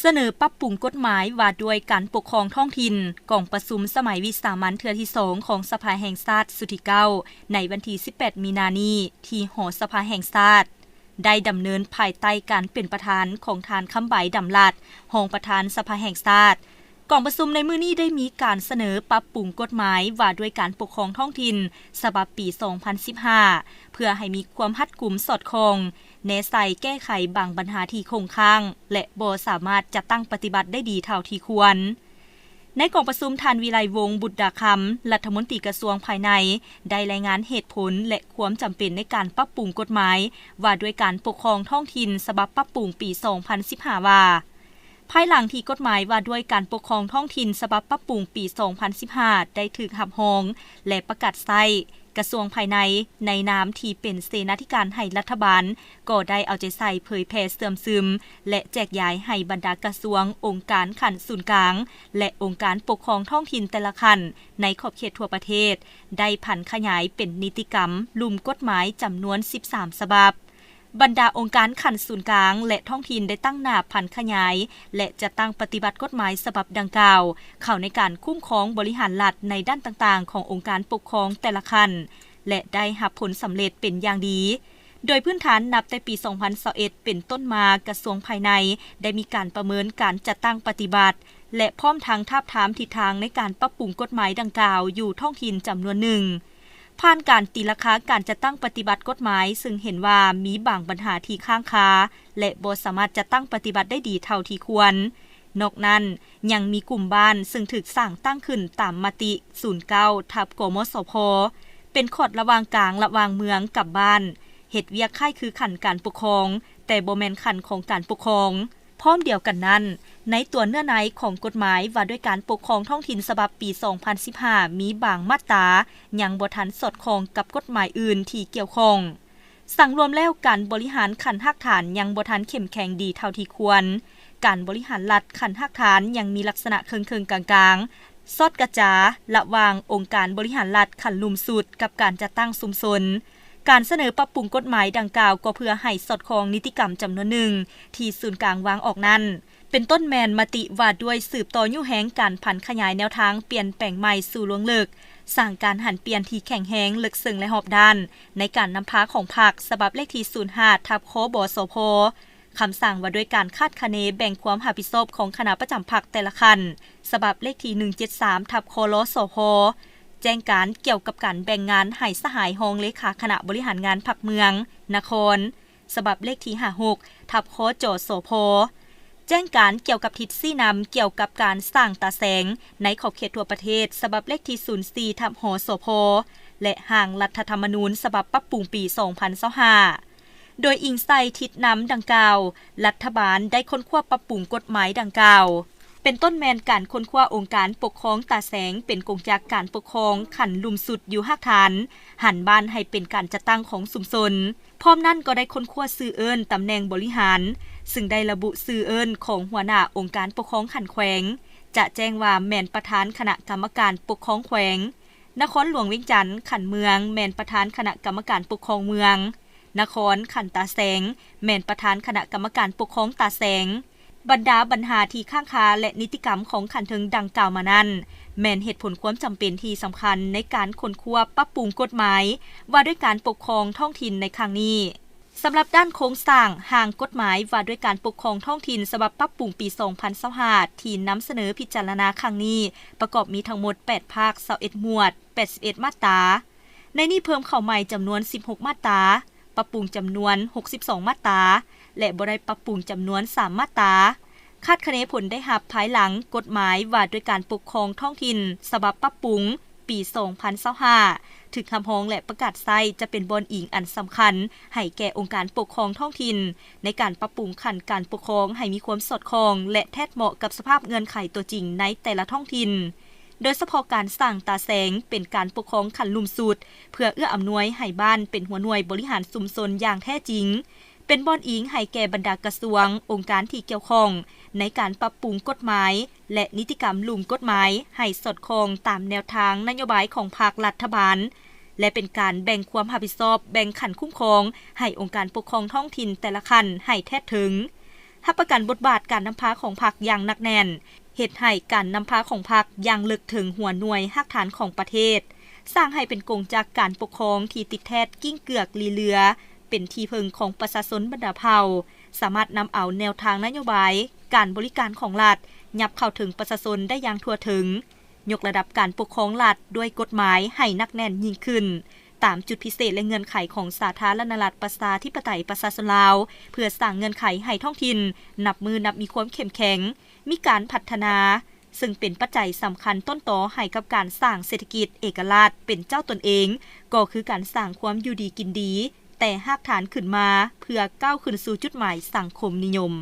เสนอปรับปรุงกฎหมายว่าด้วยการปกครองท้องถิ่นกองประชุมสมัยวิสามัญเทื่อที่2ของสภาแห่งชาติสุดที่9ในวันที่18มีนาคมนี้ที่หอสภาแห่งชาติได้ดำเนินภายใต้การเป็นประธานของทานคำใบดำลัดรองประธานสภาแห่งชาติกองประชุมในมื้อนี้ได้มีการเสนอปรับปรุงกฎหมายว่าด้วยการปกครองท้องถิ่นฉบับปี 2015 เพื่อให้มีความรัดกุมสอดคล้องแนะใส่แก้ไขบางปัญหาที่คงค้างและบ่สามารถจะตั้งปฏิบัติได้ดีเท่าที่ควรในกองประชุมท่านวิไลวงศ์บุตรดาคำรัฐมนตรีกระทรวงภายในได้รายงานเหตุผลและความจำเป็นในการปรับปรุงกฎหมายว่าด้วยการปกครองท้องถิ่นฉบับปรับปรุงปี 2015 ว่าภายหลังที่กฎหมายว่าด้วยการปกครองท้องถิ่นฉบับปรับปรุงปี 2015 ได้ถูกหับร้องและประกาศใช้กระทรวงภายในในนามที่เป็นเสนาธิการให้รัฐบาลก็ได้เอาใจใส่เผยแพร่เสื่อมซึมและแจกย้ายให้บรรดากระทรวงองค์การขันศูนย์กลางและองค์การปกครองท้องถิ่นแต่ละขันในขอบเขตทั่วประเทศได้ผันขยายเป็นนิติกรรมลุ่มกฎหมายจำนวน13ฉบับบรรดาองค์การขันศูนย์กลางและท้องถิ่นได้ตั้งหน้าผันขยายและจะตั้งปฏิบัติกฎหมายฉบับดังกล่าวเข้าในการคุ้มครองบริหารรัฐในด้านต่างๆขององค์การปกครองแต่ละขันและได้รับผลสำเร็จเป็นอย่างดีโดยพื้นฐานนับแต่ปี 2021 เป็นต้นมากระทรวงภายในได้มีการประเมินการจัดตั้งปฏิบัติและพร้อมทางทาบทามทิศทางในการปรับปรุงกฎหมายดังกล่าวอยู่ท้องถิ่นจำนวนหนึ่งผ่านการตีราคาการจัดตั้งปฏิบัติกฎหมายซึ่งเห็นว่ามีบางปัญหาที่ค้างคาและบ่สามารถจะตั้งปฏิบัติได้ดีเท่าที่ควรนอกนั้นยังมีกลุ่มบ้านซึ่งถูกสร้างตั้งขึ้นตามมติ09/กมสพเป็นขอดระหว่างกลางระหว่างเมืองกับบ้านเฮ็ดเวียกคล้ายคือขันการปกครองแต่บ่แม่นขันของการปกครองพร้อมเดียวกันนั้นในตัวเนื้อในของกฎหมายว่าด้วยการปกครองท้องถิ่นฉบับปี 2015 มีบางมาตรายังบ่ทันสอดคล้องกับกฎหมายอื่นที่เกี่ยวข้องสั่งรวมแล้วการบริหารขันรากฐานยังบ่ทันเข้มแข็งดีเท่าที่ควรการบริหารรัฐขันรากฐานยังมีลักษณะเคิงๆกลางๆซอดกระจาระหว่างองค์การบริหารรัฐขันลุ่มสุดกับการจัดตั้งชุมชนการเสนอปรับปรุงกฎหมายดังกล่าวก็เพื่อให้สอดคล้องนิติกรรมจำนวนหนึ่งที่ศูนย์กลางวางออกนั้นเป็นต้นแมนมติว่าด้วยสืบต่อยุ่แหงการผันขยายแนวทางเปลี่ยนแปลงใหม่สู่ลวงลึกสร้างการหันเปลี่ยนที่แข็งแรงลึกซึ้งและรอบด้านในการนำพาของพรรคฉบับเลขที่ 05/คบสพคำสั่งว่าด้วยการคาดคะเนแบ่งความรับผิดชอบของคณะประจำพรรคแต่ละคันฉบับเลขที่ 173/คลสพแจ้งการเกี่ยวกับการแบ่งงานให้สหายรองเลขาคณะบริหารงานพรรคเมืองนครฉบับเลขที่ 56/คจสพแจ้งการเกี่ยวกับทิศซี่นำเกี่ยวกับการสร้างตาแสงในขอบเขตทั่วประเทศฉบับเลขที่ 04/หสพและห่างรัฐธรรมนูญฉบับปรับปรุงปี 2025โดยอิงใส่ทิศนำดังกล่าวรัฐบาลได้ค้นคว้าปรับปรุงกฎหมายดังกล่าวเป็นต้นแมนการค้นคว้าองค์การปกครองตาแสงเป็นกงจากการปกครองขันลุ่มสุดอยู่หักฐานหันบ้านให้เป็นการจัดตั้งของชุมชนพร้อมนั้นก็ได้ค้นคว้าชื่อเอิ้นตำแหน่งบริหารซึ่งได้ระบุชื่อเอิ้นของหัวหน้าองค์การปกครองขันแขวงจะแจ้งว่าแม่นประธานคณะกรรมการปกครองแขวงนครหลวงเวียงจันทน์ขันเมืองแม่นประธานคณะกรรมการปกครองเมืองนครขันตาแสงแม่นประธานคณะกรรมการปกครองตาแสงบรรดาปัญหาที่ข้างคาและนิติกรรมของขันถึงดังกล่าวมานั้นแม่นเหตุผลความจำเป็นที่สำคัญในการค้นคว้าปรับปรุงกฎหมายว่าด้วยการปกครองท้องถิ่นในครั้งนี้สำหรับด้านโครงสร้างห่างกฎหมายว่าด้วยการปกครองท้องถิ่นฉบับปรับปรุงปี 2025ที่นำเสนอพิจารณาครั้งนี้ประกอบมีทั้งหมด8ภาค21หมวด81มาตราในนี้เพิ่มเข้าใหม่จำนวน16มาตราปรับปรุงจำนวน62มาตราและบ่ได้ปรับปรุงจำนวน3มาตราคาดคะเนผลได้รับภายหลังกฎหมายว่าด้วยการปกครองท้องถิ่นฉบับปรับปรุงปี 2025ถึงคำร้องและประกาศใช้จะเป็นบอนอิงอันสำคัญให้แก่องค์การปกครองท้องถิ่นในการปรับปรุงขันการปกครองให้มีความสอดคล้องและแทบเหมาะกับสภาพเงื่อนไขตัวจริงในแต่ละท้องถิ่นโดยเฉพาะการสร้างตาแสงเป็นการปกครองขันลุ่มสุดเพื่อเอื้ออำนวยให้บ้านเป็นหัวหน่วยบริหารชุมชนอย่างแท้จริงเป็นบอนอิงให้แก่บรรดากระทรวงองค์การที่เกี่ยวข้องในการปรับปรุงกฎหมายและนิติกรรมลุ่มกฎหมายให้สอดคล้องตามแนวทางนโยบายของภาครัฐบาลและเป็นการแบ่งความรับผิดชอบแบ่งขันคุ้มครองให้องค์การปกครองท้องถิ่นแต่ละขันให้แท้ถึง รับประกันบทบาทการนำพาของพรรคอย่างหนักแน่นเฮ็ดให้การนำพาของพรรคอย่างลึกถึงหัวหน่วยรากฐานของประเทศสร้างให้เป็นกงจักรการปกครองที่ติดแท้กิ้งเกือกลีเรือเป็นที่พึ่งของประชาชนบรรดาเผ่าสามารถนำเอาแนวทางนโยบายการบริการของรัฐยับเข้าถึงประชาชนได้อย่างทั่วถึงยกระดับการปกครองรัฐด้วยกฎหมายให้หนักแน่นยิ่งขึ้นตามจุดพิเศษและเงื่อนไขของสาธารณรัฐประชาธิปไตยประชาชนลาวเพื่อสร้างเงื่อนไขให้ท้องถิ่นนับมีความเข้มแข็งมีการพัฒนาซึ่งเป็นปัจจัยสำคัญต้นตอให้กับการสร้างเศรษฐกิจเอกราชเป็นเจ้าตนเองก็คือการสร้างความอยู่ดีกินดีแต่หากฐานขึ้นมาเพื่อก้าวขึ้นสู่จุดหมายสังคมนิยม